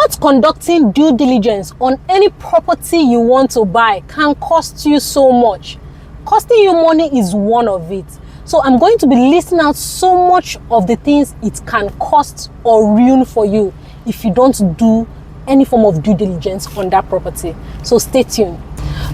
Not conducting due diligence on any property you want to buy can cost you so much. Costing you money is one of it. So I'm going to be listing out so much of the things it can cost or ruin for you if you don't do any form of due diligence on that property. So stay tuned.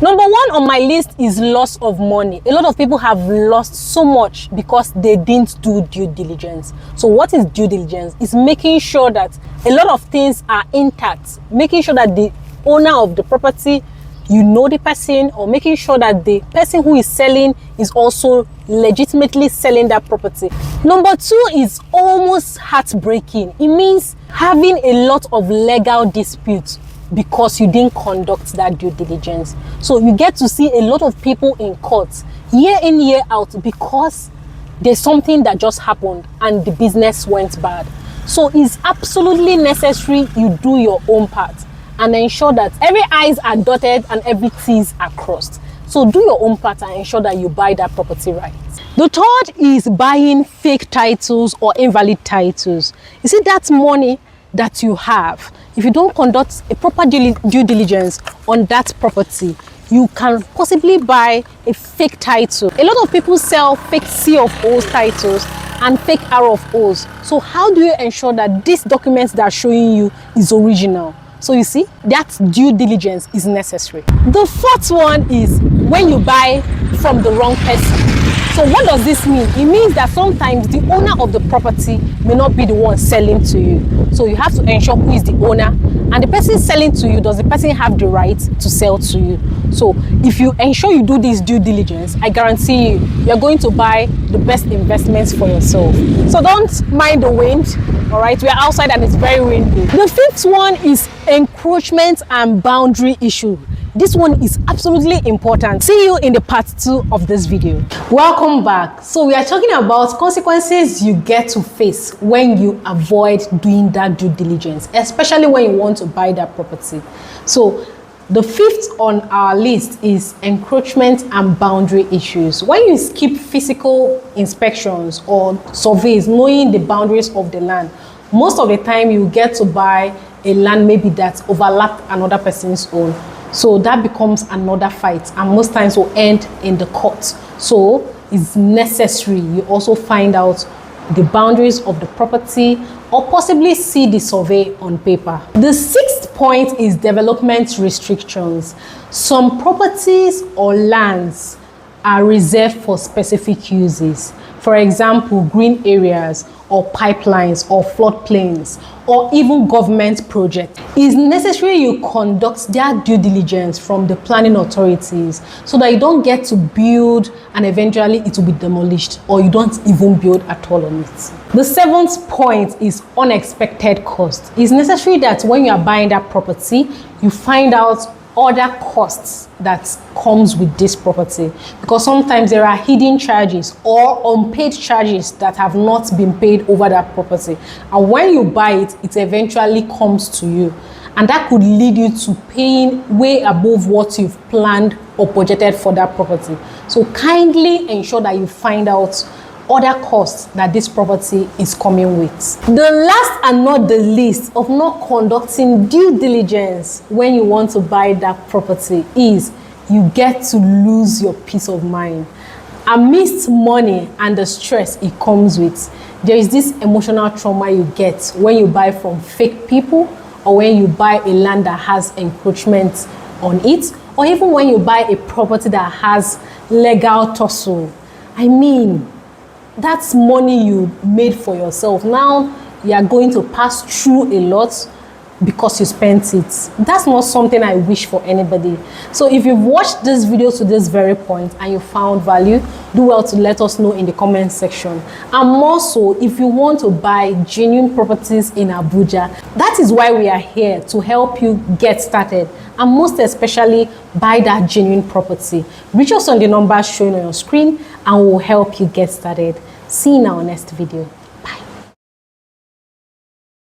Number one on my list is loss of money. A lot of people have lost so much because they didn't do due diligence. So what is due diligence? It's making sure that a lot of things are intact, making sure that the owner of the property, you know the person, or making sure that the person who is selling is also legitimately selling that property. Number two is almost heartbreaking. It means having a lot of legal disputes because you didn't conduct that due diligence. So you get to see a lot of people in court year in, year out because there's something that just happened and the business went bad. So it's absolutely necessary you do your own part and ensure that every I's are dotted and every T's are crossed. So do your own part and ensure that you buy that property right. The third is buying fake titles or invalid titles. You see, that money that you have, if you don't conduct a proper due diligence on that property, you can possibly buy a fake title. A lot of people sell fake C of O's titles and fake R of O's. So how do you ensure that these documents that are showing you is original? So you see, that due diligence is necessary. The fourth one is when you buy from the wrong person. So what does this mean? It means that sometimes the owner of the property may not be the one selling to you. So you have to ensure who is the owner, and the person selling to you, does the person have the right to sell to you? So if you ensure you do this due diligence, I guarantee you're going to buy the best investments for yourself. So don't mind the wind, all right? We are outside and it's very windy. The fifth one is encroachment and boundary issue. This one is absolutely important. See you in the part 2 of this video. Welcome back. So we are talking about consequences you get to face when you avoid doing that due diligence, especially when you want to buy that property. So the fifth on our list is encroachment and boundary issues. When you skip physical inspections or surveys, knowing the boundaries of the land, most of the time you get to buy a land maybe that overlapped another person's own. So that becomes another fight, and most times will end in the court. So it's necessary you also find out the boundaries of the property or possibly see the survey on paper. The sixth point is development restrictions. Some properties or lands are reserved for specific uses. For example, green areas or pipelines or floodplains or even government projects. It's necessary you conduct their due diligence from the planning authorities so that you don't get to build and eventually it will be demolished, or you don't even build at all on it. The seventh point is unexpected cost. It's necessary that when you are buying that property, you find out other costs that comes with this property, because sometimes there are hidden charges or unpaid charges that have not been paid over that property, and when you buy it, it eventually comes to you, and that could lead you to paying way above what you've planned or budgeted for that property. So kindly ensure that you find out other costs that this property is coming with. The last and not the least of not conducting due diligence when you want to buy that property is you get to lose your peace of mind. Amidst money and the stress it comes with, there is this emotional trauma you get when you buy from fake people, or when you buy a land that has encroachment on it, or even when you buy a property that has legal tussle. I mean, that's money you made for yourself. Now you are going to pass through a lot because you spent it. That's not something I wish for anybody. So if you've watched this video to this very point and you found value, do well to let us know in the comment section. And more so, if you want to buy genuine properties in Abuja, that is why we are here, to help you get started, and most especially buy that genuine property. Reach us on the numbers showing on your screen and we'll help you get started. See you in our next video.